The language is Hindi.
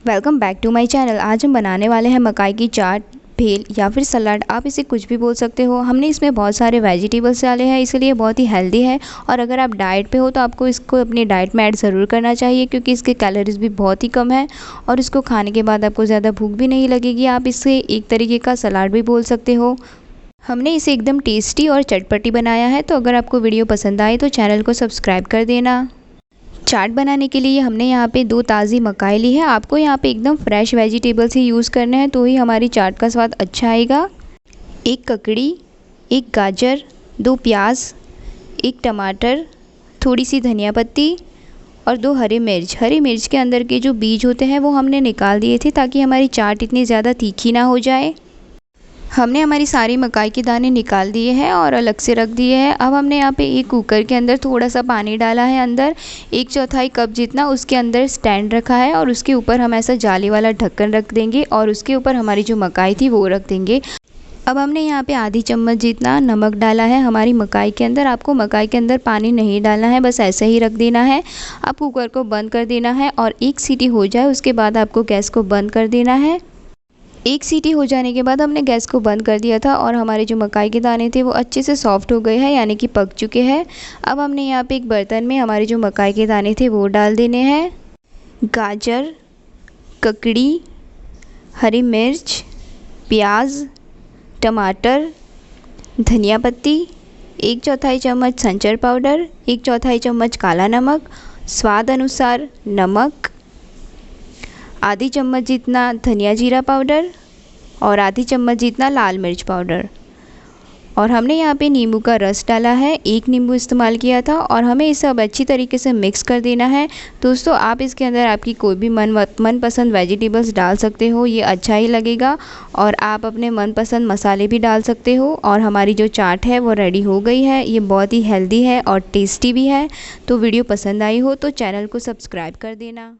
Welcome back to my channel. आज हम बनाने वाले हैं मकाई की चाट, भेल या फिर सलाद, आप इसे कुछ भी बोल सकते हो। हमने इसमें बहुत सारे वेजिटेबल्स डाले हैं, इसलिए बहुत ही हेल्दी है। और अगर आप डाइट पे हो तो आपको इसको अपनी डाइट में ऐड ज़रूर करना चाहिए, क्योंकि इसके कैलोरीज भी बहुत ही कम है और इसको खाने के बाद आपको ज़्यादा भूख भी नहीं लगेगी। आप इसे एक तरीके का सलाद भी बोल सकते हो। हमने इसे एकदम टेस्टी और चटपटी बनाया है। तो अगर आपको वीडियो पसंद आए तो चैनल को सब्सक्राइब कर देना। चाट बनाने के लिए हमने यहाँ पे 2 ताज़ी मकाई ली है। आपको यहाँ पे एकदम फ्रेश वेजिटेबल्स ही यूज़ करने हैं, तो ही हमारी चाट का स्वाद अच्छा आएगा। 1 ककड़ी, 1 गाजर, 2 प्याज, 1 टमाटर, थोड़ी सी धनिया पत्ती और 2 हरी मिर्च। हरी मिर्च के अंदर के जो बीज होते हैं वो हमने निकाल दिए थे, ताकि हमारी चाट इतनी ज़्यादा तीखी ना हो जाए। हमने हमारी सारी मकाई के दाने निकाल दिए हैं और अलग से रख दिए हैं। अब हमने यहाँ पे एक कुकर के अंदर थोड़ा सा पानी डाला है, अंदर 1/4 कप जितना उसके अंदर स्टैंड रखा है और उसके ऊपर हम ऐसा जाली वाला ढक्कन रख देंगे और उसके ऊपर हमारी जो मकाई थी वो रख देंगे। अब हमने यहाँ पे आधी चम्मच जितना नमक डाला है हमारी मकाई के अंदर। आपको मकाई के अंदर पानी नहीं डालना है, बस ऐसे ही रख देना है। अब कुकर को बंद कर देना है और 1 सीटी हो जाए उसके बाद आपको गैस को बंद कर देना है। 1 सीटी हो जाने के बाद हमने गैस को बंद कर दिया था और हमारे जो मकाई के दाने थे वो अच्छे से सॉफ्ट हो गए हैं, यानी कि पक चुके हैं। अब हमने यहाँ पे एक बर्तन में हमारे जो मकाई के दाने थे वो डाल देने हैं। गाजर, ककड़ी, हरी मिर्च, प्याज, टमाटर, धनिया पत्ती, 1/4 चम्मच संचर पाउडर, 1/4 चम्मच काला नमक, स्वाद अनुसार नमक, आधी चम्मच जितना धनिया जीरा पाउडर और आधी चम्मच जितना लाल मिर्च पाउडर। और हमने यहाँ पे नींबू का रस डाला है, 1 नींबू इस्तेमाल किया था। और हमें इसे अब अच्छी तरीके से मिक्स कर देना है। दोस्तों, आप इसके अंदर आपकी कोई भी मनपसंद वेजिटेबल्स डाल सकते हो, ये अच्छा ही लगेगा। और आप अपने मनपसंद मसाले भी डाल सकते हो। और हमारी जो चाट है वो रेडी हो गई है। ये बहुत ही हेल्दी है और टेस्टी भी है। तो वीडियो पसंद आई हो तो चैनल को सब्सक्राइब कर देना।